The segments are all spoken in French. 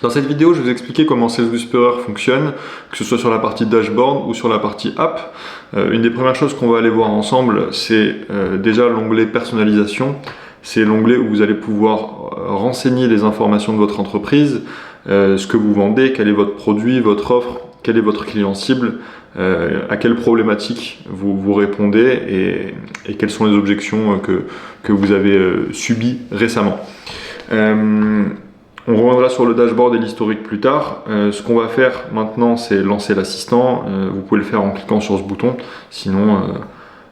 Dans cette vidéo, je vais vous expliquer comment Sales Whisperer fonctionne, que ce soit sur la partie dashboard ou sur la partie app. Une des premières choses qu'on va aller voir ensemble, c'est déjà l'onglet personnalisation. C'est l'onglet où vous allez pouvoir renseigner les informations de votre entreprise, ce que vous vendez, quel est votre produit, votre offre, quel est votre client cible, à quelle problématique vous répondez et quelles sont les objections que vous avez subies récemment. On reviendra sur le dashboard et l'historique plus tard. Ce qu'on va faire maintenant, c'est lancer l'assistant. Vous pouvez le faire en cliquant sur ce bouton. Sinon,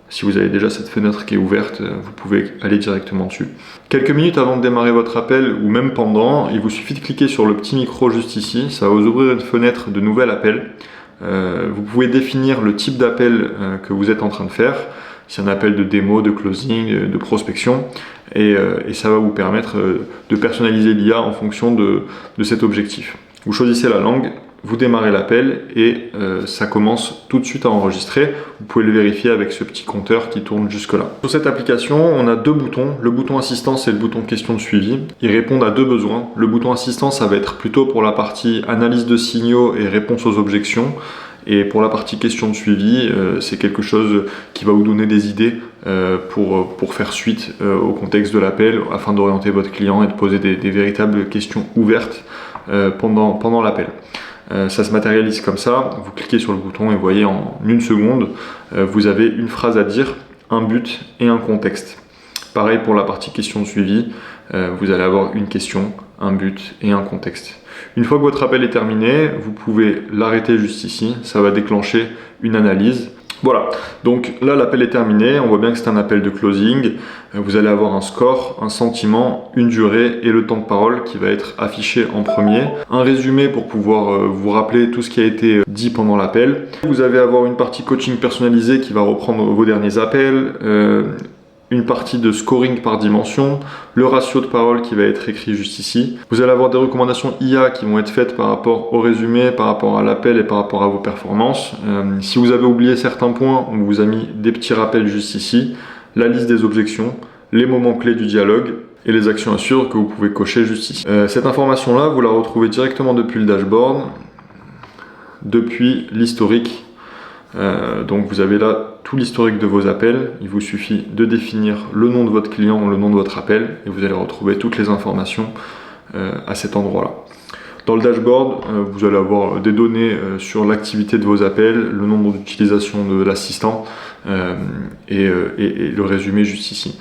si vous avez déjà cette fenêtre qui est ouverte, vous pouvez aller directement dessus. Quelques minutes avant de démarrer votre appel, ou même pendant, il vous suffit de cliquer sur le petit micro juste ici. Ça va vous ouvrir une fenêtre de nouvel appel. Vous pouvez définir le type d'appel que vous êtes en train de faire. C'est un appel de démo, de closing, de prospection. Et ça va vous permettre de personnaliser l'IA en fonction de cet objectif. Vous choisissez la langue, vous démarrez l'appel et ça commence tout de suite à enregistrer. Vous pouvez le vérifier avec ce petit compteur qui tourne jusque là. Sur cette application, on a deux boutons. Le bouton assistance et le bouton question de suivi. Ils répondent à deux besoins. Le bouton assistance, ça va être plutôt pour la partie analyse de signaux et réponse aux objections. Et pour la partie question de suivi, c'est quelque chose qui va vous donner des idées pour faire suite au contexte de l'appel afin d'orienter votre client et de poser des véritables questions ouvertes pendant l'appel. Ça se matérialise comme ça, vous cliquez sur le bouton et vous voyez en une seconde, vous avez une phrase à dire, un but et un contexte. Pareil pour la partie question de suivi, vous allez avoir une question, un but et un contexte. Une fois que votre appel est terminé, vous pouvez l'arrêter juste ici, ça va déclencher une analyse. Voilà, donc là l'appel est terminé, on voit bien que c'est un appel de closing. Vous allez avoir un score, un sentiment, une durée et le temps de parole qui va être affiché en premier. Un résumé pour pouvoir vous rappeler tout ce qui a été dit pendant l'appel. Vous allez avoir une partie coaching personnalisée qui va reprendre vos derniers appels. Une partie de scoring par dimension, le ratio de parole qui va être écrit juste ici. Vous allez avoir des recommandations IA qui vont être faites par rapport au résumé, par rapport à l'appel et par rapport à vos performances. Si vous avez oublié certains points, on vous a mis des petits rappels juste ici, la liste des objections, les moments clés du dialogue et les actions à suivre que vous pouvez cocher juste ici. Cette information-là, vous la retrouvez directement depuis le dashboard, depuis l'historique. Donc vous avez là tout l'historique de vos appels, il vous suffit de définir le nom de votre client ou le nom de votre appel et vous allez retrouver toutes les informations à cet endroit-là. Dans le dashboard, vous allez avoir des données sur l'activité de vos appels, le nombre d'utilisations de l'assistant et le résumé juste ici.